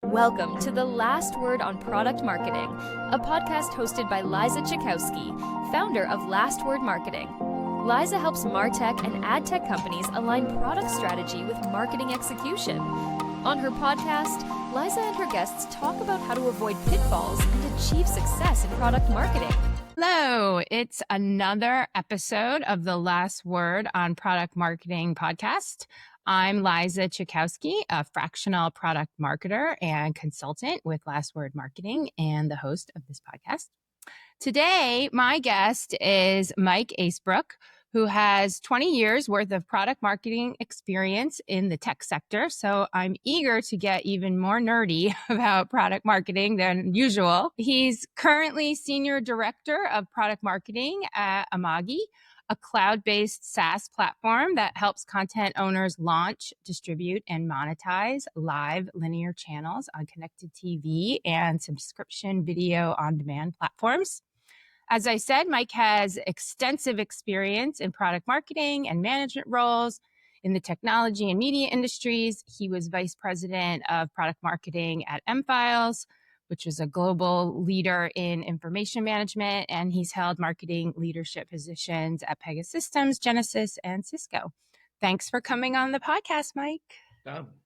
Welcome to The Last Word on Product Marketing, a podcast hosted by Liza Cichowski, founder of Last Word Marketing. Liza helps MarTech and AdTech companies align product strategy with marketing execution. On her podcast, Liza and her guests talk about how to avoid pitfalls and achieve success in product marketing. Hello, it's another episode of the Last Word on Product Marketing podcast. I'm Liza Cichowski, a fractional product marketer and consultant with Last Word Marketing and the host of this podcast. Today, my guest is Mike Asebrook, who has 20 years worth of product marketing experience in the tech sector. So I'm eager to get even more nerdy about product marketing than usual. He's currently Senior Director of Product Marketing at Amagi, a cloud-based SaaS platform that helps content owners launch, distribute, and monetize live linear channels on connected TV and subscription video on-demand platforms. As I said, Mike has extensive experience in product marketing and management roles in the technology and media industries. He was vice president of product marketing at M-Files, which is a global leader in information management, and he's held marketing leadership positions at Pegasystems, Genesys, and Cisco. Thanks for coming on the podcast, Mike.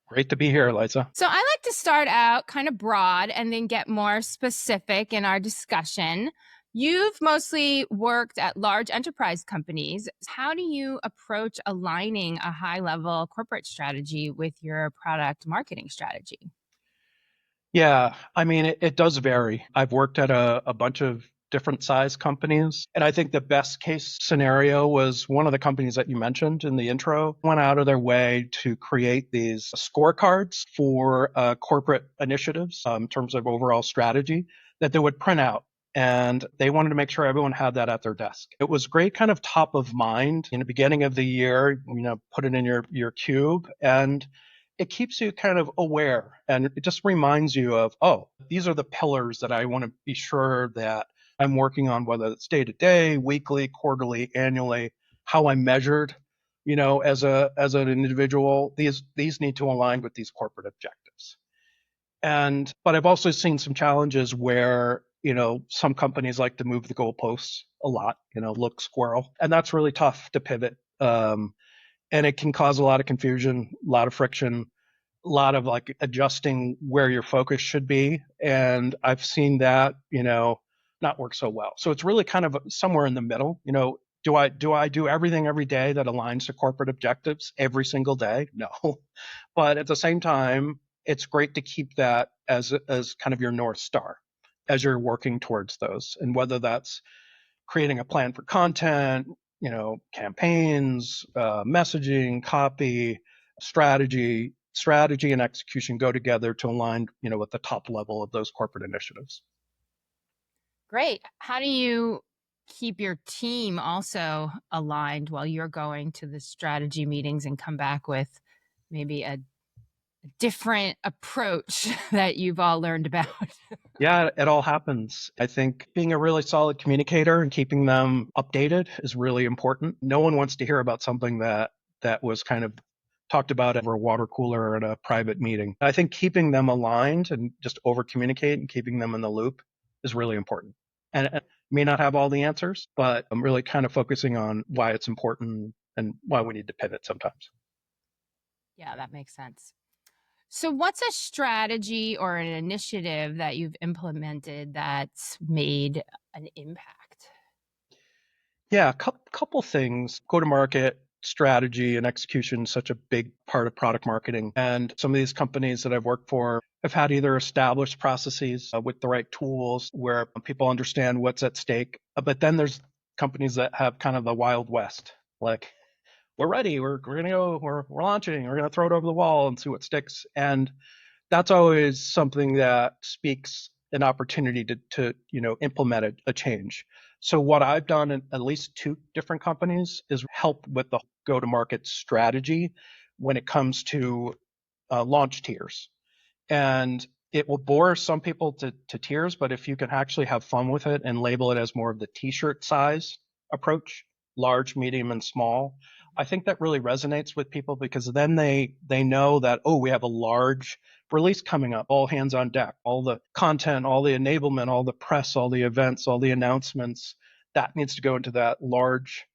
Great to be here, Liza. So I like to start out kind of broad and then get more specific in our discussion. You've mostly worked at large enterprise companies. How do you approach aligning a high-level corporate strategy with your product marketing strategy? Yeah, I mean, it does vary. I've worked at a bunch of different size companies. And I think the best case scenario was one of the companies that you mentioned in the intro went out of their way to create these scorecards for corporate initiatives in terms of overall strategy that they would print out. And they wanted to make sure everyone had that at their desk. It was great, kind of top of mind in the beginning of the year, put it in your cube, and it keeps you kind of aware. And it just reminds you of, oh, these are the pillars that I want to be sure that I'm working on, whether it's day to day, weekly, quarterly, annually, how I'm measured, as an individual. These need to align with these corporate objectives. But I've also seen some challenges where some companies like to move the goalposts a lot, look squirrel. And that's really tough to pivot. And it can cause a lot of confusion, a lot of friction, a lot of adjusting where your focus should be. And I've seen that, not work so well. So it's really kind of somewhere in the middle. Do I do everything every day that aligns to corporate objectives every single day? No. But at the same time, it's great to keep that as kind of your North Star as you're working towards those. And whether that's creating a plan for content, campaigns, messaging, copy, strategy and execution go together to align, with the top level of those corporate initiatives. Great. How do you keep your team also aligned while you're going to the strategy meetings and come back with maybe a different approach that you've all learned about? Yeah, it all happens. I think being a really solid communicator and keeping them updated is really important. No one wants to hear about something that was kind of talked about over a water cooler or at a private meeting. I think keeping them aligned and just over communicate and keeping them in the loop is really important. And it may not have all the answers, but I'm really kind of focusing on why it's important and why we need to pivot sometimes. Yeah, that makes sense. So what's a strategy or an initiative that you've implemented that's made an impact? Yeah, a couple things. Go-to-market strategy and execution is such a big part of product marketing. And some of these companies that I've worked for have had either established processes with the right tools where people understand what's at stake. But then there's companies that have kind of the Wild West, like, we're ready, we're going to go, we're launching, we're going to throw it over the wall and see what sticks. And that's always something that speaks an opportunity to implement a change. So what I've done in at least 2 different companies is help with the go-to-market strategy when it comes to launch tiers. And it will bore some people to tears, but if you can actually have fun with it and label it as more of the t-shirt size approach, large, medium, and small, I think that really resonates with people because then they know that, oh, we have a large release coming up, all hands on deck, all the content, all the enablement, all the press, all the events, all the announcements, that needs to go into that large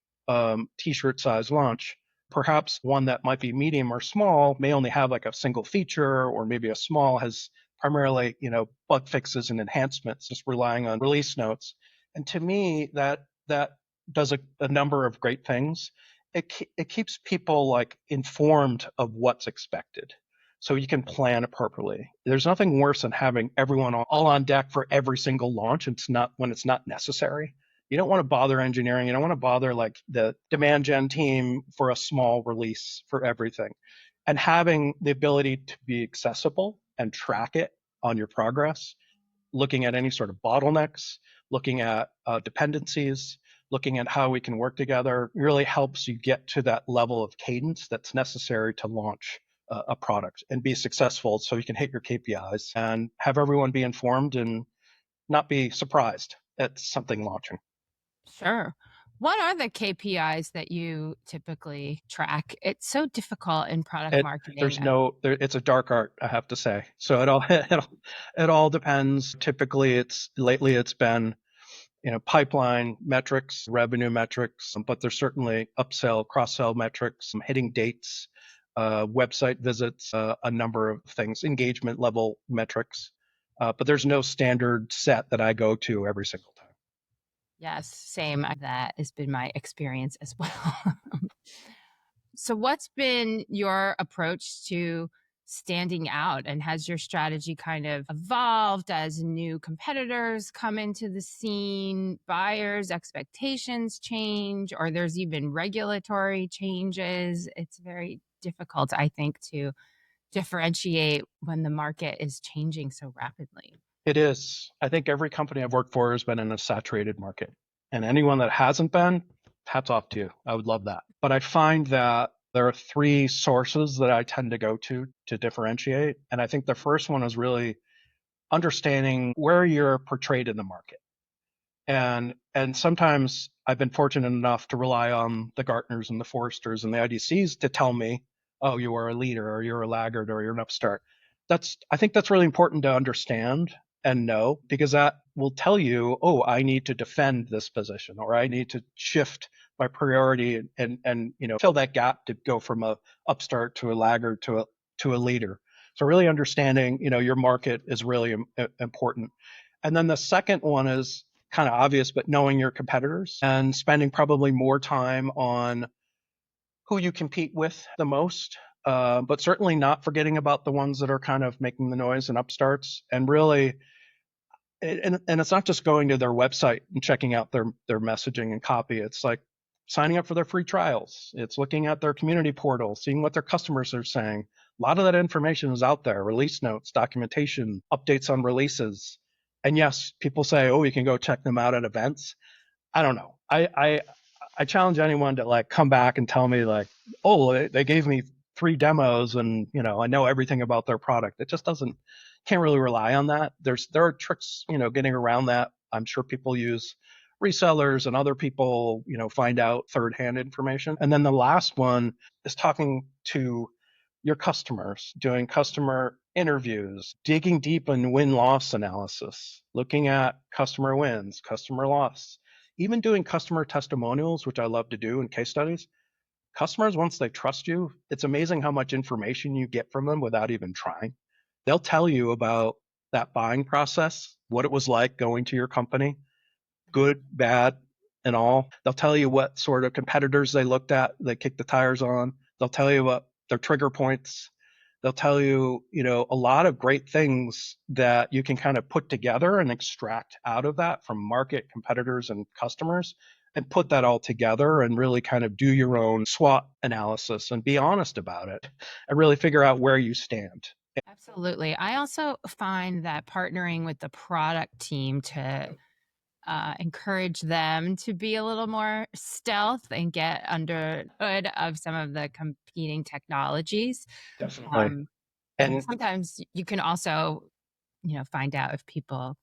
t-shirt size launch. Perhaps one that might be medium or small may only have like a single feature, or maybe a small has primarily, bug fixes and enhancements, just relying on release notes. And to me, that does a number of great things. It keeps people like informed of what's expected, so you can plan appropriately. There's nothing worse than having everyone all on deck for every single launch. It's not when it's not necessary. You don't want to bother engineering. You don't want to bother like the demand gen team for a small release for everything. And having the ability to be accessible and track it on your progress, looking at any sort of bottlenecks, looking at dependencies, looking at how we can work together really helps you get to that level of cadence that's necessary to launch a product and be successful, so you can hit your KPIs and have everyone be informed and not be surprised at something launching. Sure. What are the KPIs that you typically track? It's so difficult in product marketing. It's a dark art, I have to say. So it all depends. Typically, lately it's been pipeline metrics, revenue metrics, but there's certainly upsell, cross-sell metrics, hitting dates, website visits, a number of things, engagement level metrics. But there's no standard set that I go to every single time. Yes, same. That has been my experience as well. So, what's been your approach to standing out? And has your strategy kind of evolved as new competitors come into the scene, buyers' expectations change, or there's even regulatory changes? It's very difficult, I think, to differentiate when the market is changing so rapidly. It is. I think every company I've worked for has been in a saturated market. And anyone that hasn't been, hats off to you. I would love that. But I find that there are three sources that I tend to go to differentiate. And I think the first one is really understanding where you're portrayed in the market. And sometimes I've been fortunate enough to rely on the Gartners and the Forresters and the IDCs to tell me, oh, you are a leader, or you're a laggard, or you're an upstart. I think that's really important to understand and know, because that will tell you, oh, I need to defend this position, or I need to shift my priority and fill that gap to go from a upstart to a laggard to a leader. So really understanding, your market is really important. And then the second one is kind of obvious, but knowing your competitors and spending probably more time on who you compete with the most, but certainly not forgetting about the ones that are kind of making the noise and upstarts. And really, and it's not just going to their website and checking out their messaging and copy. It's like signing up for their free trials. It's looking at their community portal, seeing what their customers are saying. A lot of that information is out there: release notes, documentation, updates on releases. And yes, people say, oh, you can go check them out at events. I don't know. I challenge anyone to like come back and tell me like, oh, they gave me 3 demos and I know everything about their product. It just can't really rely on that. There are tricks getting around that. I'm sure people use resellers and other people find out third-hand information. And then the last one is talking to your customers, doing customer interviews, digging deep in win-loss analysis, looking at customer wins, customer loss, even doing customer testimonials, which I love to do, in case studies. Customers, once they trust you, it's amazing how much information you get from them without even trying. They'll tell you about that buying process, what it was like going to your company, good, bad, and all. They'll tell you what sort of competitors they looked at, they kicked the tires on. They'll tell you what their trigger points. They'll tell you, a lot of great things that you can kind of put together and extract out of that from market, competitors, and customers, and put that all together and really kind of do your own SWOT analysis and be honest about it and really figure out where you stand. Absolutely. I also find that partnering with the product team to encourage them to be a little more stealth and get under the hood of some of the competing technologies. Definitely. And And sometimes you can also, find out if people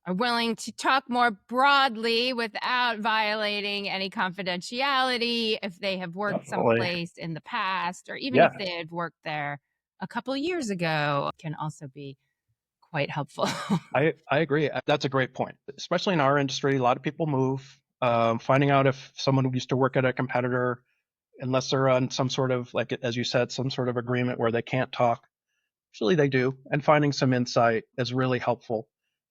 are willing to talk more broadly without violating any confidentiality if they have worked Definitely. someplace in the past, or even Yeah, if they had worked there a couple years ago, can also be quite helpful. I agree. That's a great point. Especially in our industry, a lot of people move. Finding out if someone used to work at a competitor, unless they're on some sort of, like, as you said, some sort of agreement where they can't talk. Usually they do. And finding some insight is really helpful.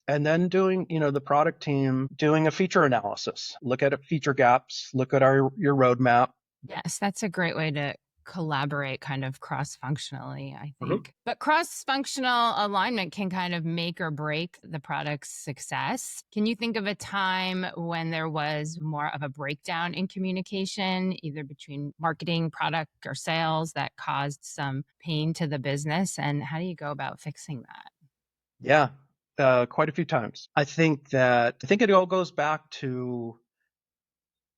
And then doing, the product team doing a feature analysis. Look at feature gaps, look at your roadmap. Yes, that's a great way to collaborate kind of cross-functionally, I Mhm. think. But cross-functional alignment can kind of make or break the product's success. Can you think of a time when there was more of a breakdown in communication, either between marketing, product, or sales that caused some pain to the business? And how do you go about fixing that? Yeah, quite a few times. I think it all goes back to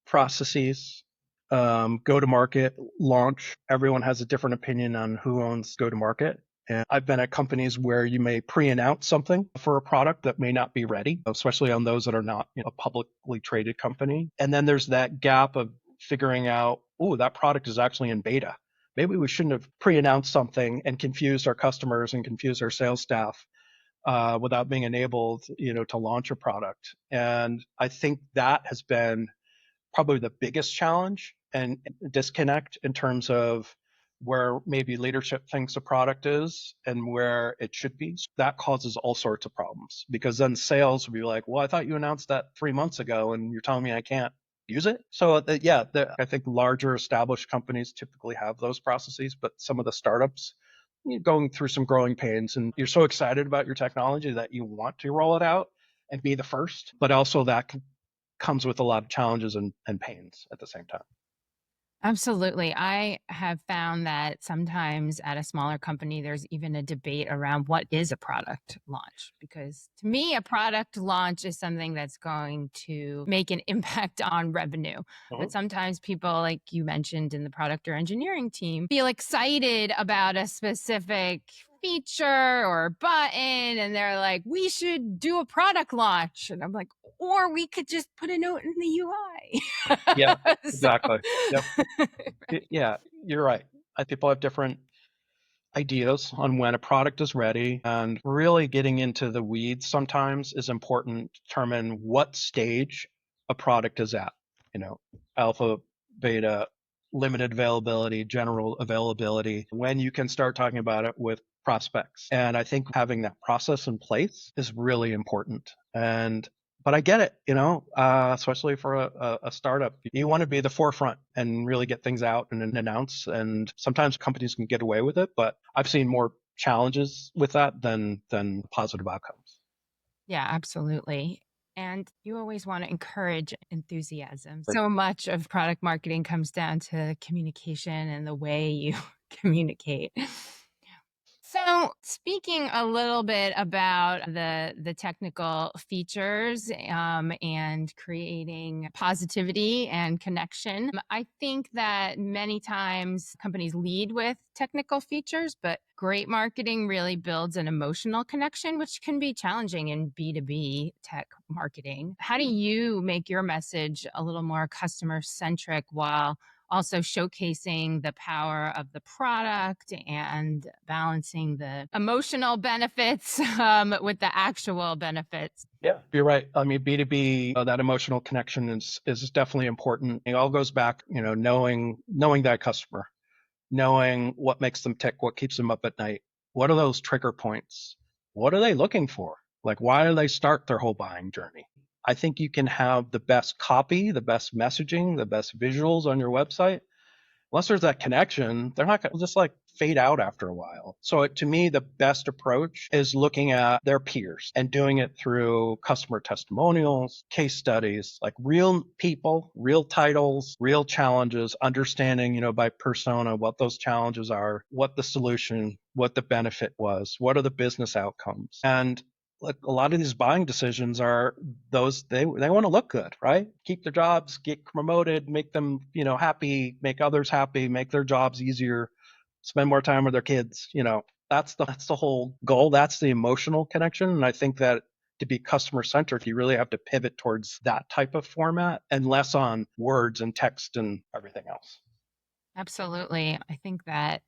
processes, go to market, launch. Everyone has a different opinion on who owns go to market. And I've been at companies where you may pre-announce something for a product that may not be ready, especially on those that are not a publicly traded company. And then there's that gap of figuring out, oh, that product is actually in beta. Maybe we shouldn't have pre-announced something and confused our customers and confused our sales staff without being enabled, to launch a product. And I think that has been probably the biggest challenge and disconnect in terms of where maybe leadership thinks a product is and where it should be. So that causes all sorts of problems because then sales will be like, well, I thought you announced that 3 months ago and you're telling me I can't use it. So I think larger established companies typically have those processes, but some of the startups, you're going through some growing pains and you're so excited about your technology that you want to roll it out and be the first, but also that comes with a lot of challenges and pains at the same time. Absolutely. I have found that sometimes at a smaller company, there's even a debate around what is a product launch. Because to me, a product launch is something that's going to make an impact on revenue. But Mhm. sometimes people, like you mentioned in the product or engineering team, feel excited about a specific feature or button and they're like, we should do a product launch. And I'm like, or we could just put a note in the UI. Yeah, So, exactly. Yep. Yeah, you're right. People have different ideas on when a product is ready, and really getting into the weeds sometimes is important to determine what stage a product is at. You know, alpha, beta, limited availability, general availability, when you can start talking about it with prospects. And I think having that process in place is really important. But I get it, especially for a startup. You want to be the forefront and really get things out and announce. And sometimes companies can get away with it, but I've seen more challenges with that than positive outcomes. Yeah, absolutely. And you always want to encourage enthusiasm. So much of product marketing comes down to communication and the way you communicate. So, speaking a little bit about the technical features and creating positivity and connection, I think that many times companies lead with technical features, but great marketing really builds an emotional connection, which can be challenging in B2B tech marketing. How do you make your message a little more customer centric while also showcasing the power of the product and balancing the emotional benefits with the actual benefits? Yeah, you're right. I mean, B2B, that emotional connection is definitely important. It all goes back, knowing that customer, knowing what makes them tick, what keeps them up at night. What are those trigger points? What are they looking for? Like, why do they start their whole buying journey? I think you can have the best copy, the best messaging, the best visuals on your website. Unless there's that connection, they're not going to just like fade out after a while. So to me, the best approach is looking at their peers and doing it through customer testimonials, case studies, like real people, real titles, real challenges, understanding, by persona, what those challenges are, what the solution, what the benefit was, what are the business outcomes. And like a lot of these buying decisions are those they want to look good, right? Keep their jobs, get promoted, make them, happy, make others happy, make their jobs easier, spend more time with their kids. That's the whole goal. That's the emotional connection. And I think that to be customer centric, you really have to pivot towards that type of format and less on words and text and everything else. Absolutely. I think that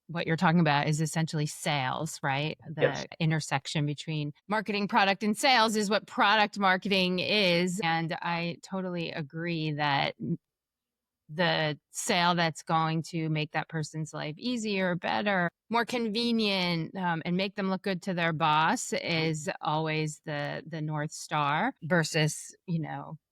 what you're talking about is essentially sales, right? Yes. The intersection between marketing, product, and sales is what product marketing is. And I totally agree that the sale that's going to make that person's life easier, better, more convenient, and make them look good to their boss is always the North Star versus,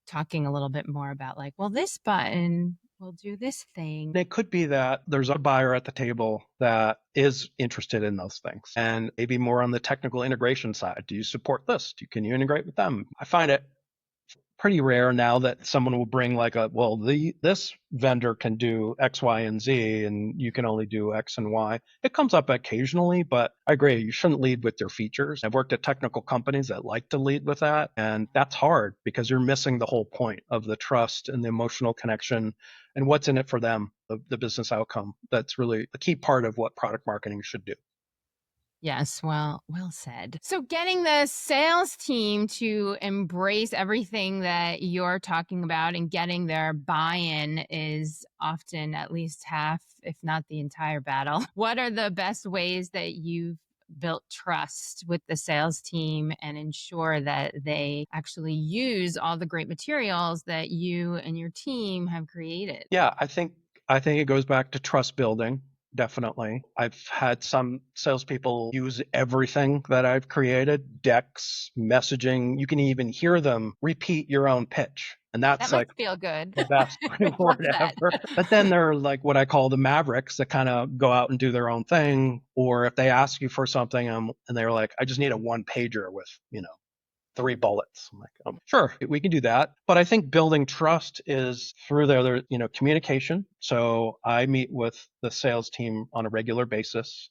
talking a little bit more about like, well, this button will do this thing. It could be that there's a buyer at the table that is interested in those things and maybe more on the technical integration side. Do you support this? Can you integrate with them? I find it pretty rare now that someone will bring like this vendor can do X, Y, and Z, and you can only do X and Y. It comes up occasionally, but I agree, you shouldn't lead with their features. I've worked at technical companies that like to lead with that, and that's hard because you're missing the whole point of the trust and the emotional connection and what's in it for them, the business outcome. That's really a key part of what product marketing should do. Yes, well said. So getting the sales team to embrace everything that you're talking about and getting their buy-in is often at least half, if not the entire battle. What are the best ways that you've built trust with the sales team and ensure that they actually use all the great materials that you and your team have created? Yeah, I think it goes back to trust building. Definitely. I've had some salespeople use everything that I've created, decks, messaging. You can even hear them repeat your own pitch. And That that's must like feel good. the best I love reward that. ever. But then there are like what I call the mavericks that kind of go out and do their own thing. Or if they ask you for something and they're like, I just need a one pager with, 3 bullets. I'm like, sure, we can do that. But I think building trust is through their, communication. So I meet with the sales team on a regular basis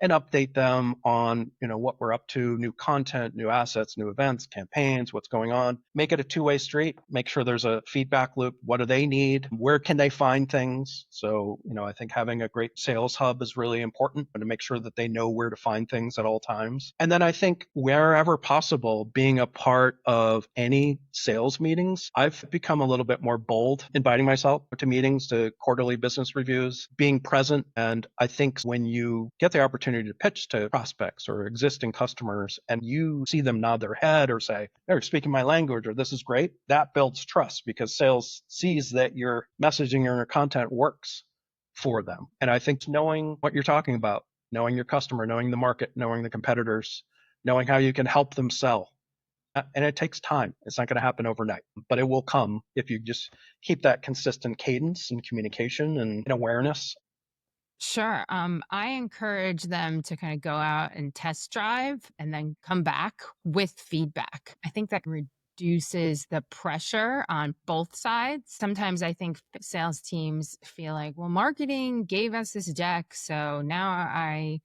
and update them on, what we're up to, new content, new assets, new events, campaigns, what's going on. Make it a two-way street. Make sure there's a feedback loop. What do they need? Where can they find things? So, I think having a great sales hub is really important to make sure that they know where to find things at all times. And then I think wherever possible, being a part of any sales meetings, I've become a little bit more bold, inviting myself to meetings, to quarterly business reviews, being present. And I think when you get the opportunity to pitch to prospects or existing customers and you see them nod their head or say, they're speaking my language or this is great, that builds trust because sales sees that your messaging or your content works for them. And I think knowing what you're talking about, knowing your customer, knowing the market, knowing the competitors, knowing how you can help them sell. And it takes time. It's not going to happen overnight, but it will come if you just keep that consistent cadence and communication and awareness. Sure. I encourage them to kind of go out and test drive and then come back with feedback. I think that reduces the pressure on both sides. Sometimes I think sales teams feel like, well, marketing gave us this deck, so now I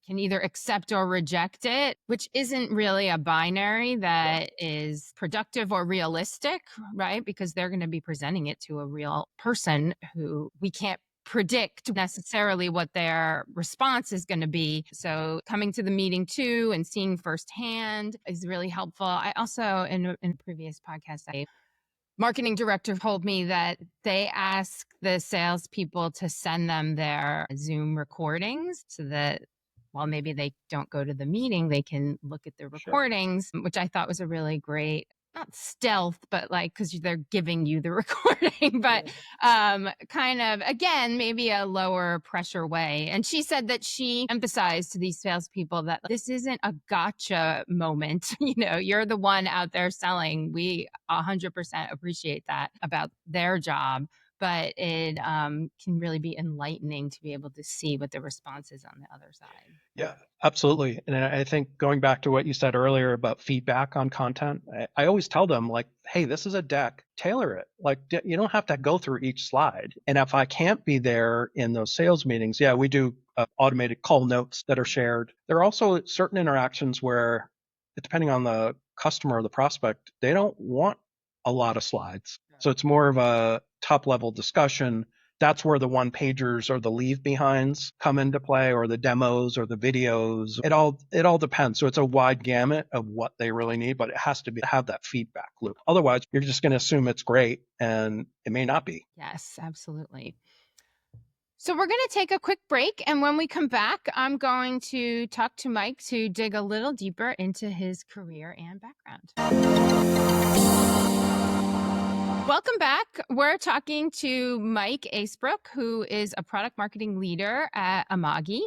can either accept or reject it, which isn't really a binary that is productive or realistic, right? Because they're going to be presenting it to a real person who we can't predict necessarily what their response is going to be. So coming to the meeting too and seeing firsthand is really helpful. I also, in a previous podcast, a marketing director told me that they ask the salespeople to send them their Zoom recordings so that while maybe they don't go to the meeting, they can look at the Sure. recordings, which I thought was a really great, not stealth, but like, because they're giving you the recording, but kind of, again, maybe a lower pressure way. And she said that she emphasized to these salespeople that this isn't a gotcha moment. You're the one out there selling. We 100% appreciate that about their job. But it can really be enlightening to be able to see what the response is on the other side. Yeah, absolutely. And I think going back to what you said earlier about feedback on content, I always tell them like, hey, this is a deck, tailor it. Like you don't have to go through each slide. And if I can't be there in those sales meetings, yeah, we do automated call notes that are shared. There are also certain interactions where, depending on the customer or the prospect, they don't want a lot of slides. So it's more of a top level discussion That's where the one pagers or the leave behinds come into play, or the demos or the videos. It all depends. So it's a wide gamut of what they really need, but it has to have that feedback loop. Otherwise, you're just going to assume it's great and it may not be. Yes, absolutely. So we're going to take a quick break. And when we come back, I'm going to talk to Mike to dig a little deeper into his career and background. Welcome back. We're talking to Mike Asebrook, who is a product marketing leader at Amagi.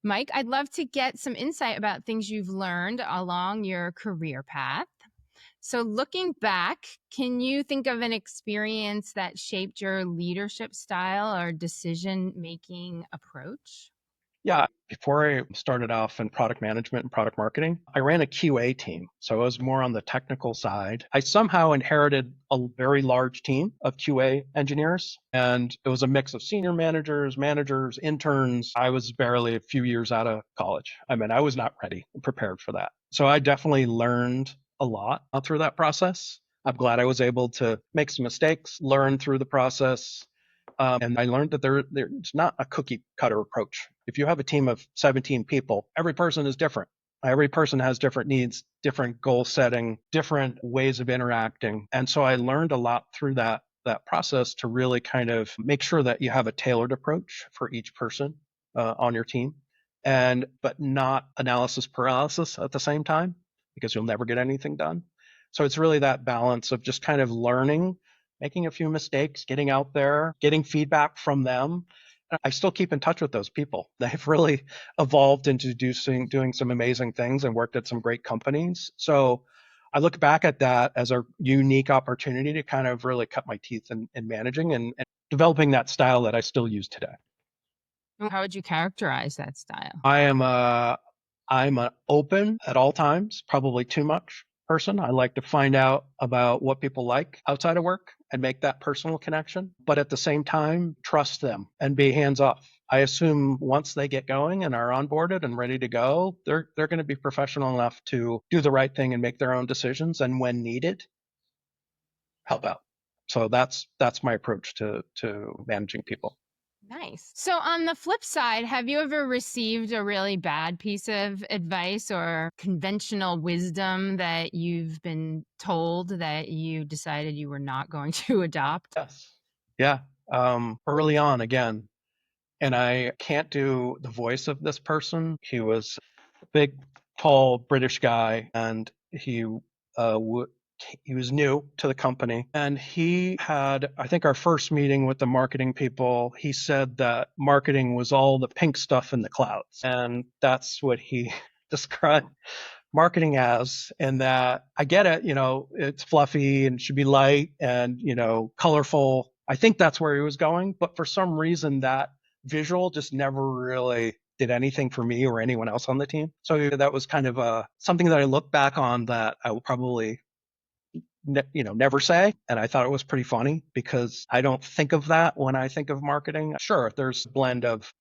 Mike, I'd love to get some insight about things you've learned along your career path. So looking back, can you think of an experience that shaped your leadership style or decision-making approach? Yeah. Before I started off in product management and product marketing, I ran a QA team. So I was more on the technical side. I somehow inherited a very large team of QA engineers, and it was a mix of senior managers, interns. I was barely a few years out of college. I mean, I was not ready and prepared for that. So I definitely learned a lot through that process. I'm glad I was able to make some mistakes, learn through the process. And I learned that there's not a cookie cutter approach. If you have a team of 17 people, every person is different. Every person has different needs, different goal setting, different ways of interacting. And so I learned a lot through that process to really kind of make sure that you have a tailored approach for each person on your team, but not analysis paralysis at the same time, because you'll never get anything done. So it's really that balance of just kind of learning, making a few mistakes, getting out there, getting feedback from them. I still keep in touch with those people. They've really evolved into doing some amazing things and worked at some great companies. So I look back at that as a unique opportunity to kind of really cut my teeth in managing and developing that style that I still use today. How would you characterize that style? I'm an open at all times, probably too much person. I like to find out about what people like outside of work and make that personal connection, but at the same time, trust them and be hands off. I assume once they get going and are onboarded and ready to go, they're going to be professional enough to do the right thing and make their own decisions, and when needed, help out. So that's my approach to managing people. Nice. So on the flip side, have you ever received a really bad piece of advice or conventional wisdom that you've been told that you decided you were not going to adopt? Yes. Yeah. Early on, again, and I can't do the voice of this person. He was a big, tall British guy, and he was new to the company. And he had, I think, our first meeting with the marketing people. He said that marketing was all the pink stuff in the clouds, and that's what he described marketing as. And that I get it, it's fluffy and should be light and colorful. I think that's where he was going, but for some reason that visual just never really did anything for me or anyone else on the team. So that was kind of something that I look back on that I will probably never say. And I thought it was pretty funny because I don't think of that when I think of marketing. Sure, there's a blend of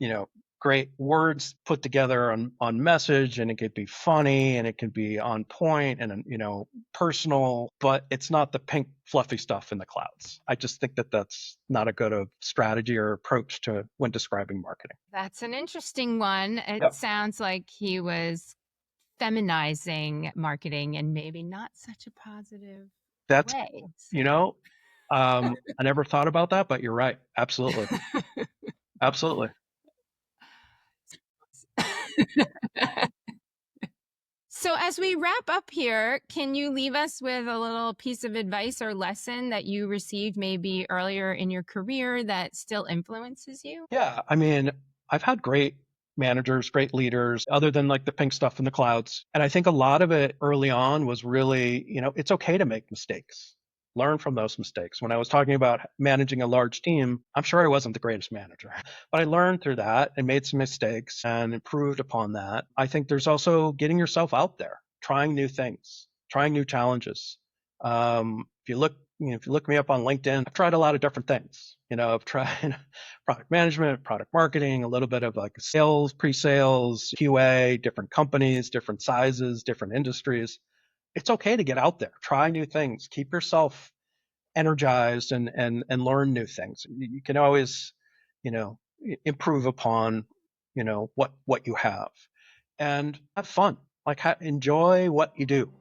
great words put together on message, and it could be funny and it can be on point and personal, but it's not the pink fluffy stuff in the clouds. I just think that that's not a good strategy or approach to when describing marketing. That's an interesting one. It Yep. sounds like he was feminizing marketing and maybe not such a positive way. I never thought about that, but you're right. Absolutely. Absolutely. So as we wrap up here, can you leave us with a little piece of advice or lesson that you received maybe earlier in your career that still influences you? Yeah. I mean, I've had great managers, great leaders, other than like the pink stuff in the clouds. And I think a lot of it early on was really, it's okay to make mistakes. Learn from those mistakes. When I was talking about managing a large team, I'm sure I wasn't the greatest manager, but I learned through that and made some mistakes and improved upon that. I think there's also getting yourself out there, trying new things, trying new challenges. If you look me up on LinkedIn, I've tried a lot of different things. I've tried product management, product marketing, a little bit of like sales, pre-sales, QA, different companies, different sizes, different industries. It's okay to get out there, try new things, keep yourself energized and learn new things. You can always, improve upon, what you have, and have fun. Like enjoy what you do.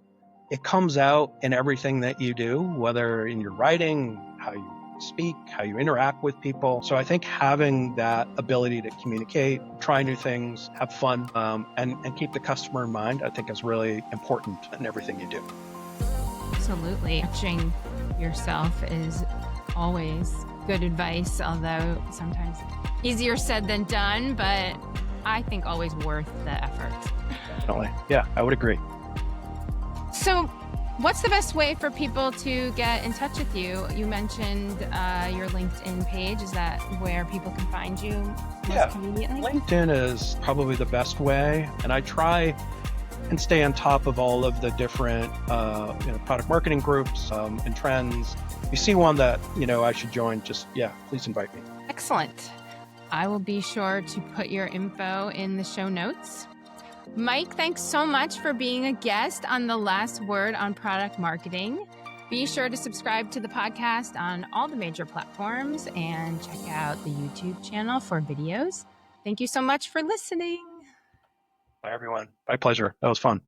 It comes out in everything that you do, whether in your writing, how you speak, how you interact with people. So I think having that ability to communicate, try new things, have fun, and keep the customer in mind, I think is really important in everything you do. Absolutely. Watching yourself is always good advice, although sometimes easier said than done, but I think always worth the effort. Definitely. Yeah, I would agree. So what's the best way for people to get in touch with you? You mentioned your LinkedIn page. Is that where people can find you most conveniently? LinkedIn is probably the best way. And I try and stay on top of all of the different product marketing groups and trends. If you see one that, I should join, please invite me. Excellent. I will be sure to put your info in the show notes. Mike, thanks so much for being a guest on The Last Word on Product Marketing. Be sure to subscribe to the podcast on all the major platforms and check out the YouTube channel for videos. Thank you so much for listening. Bye, everyone. My pleasure. That was fun.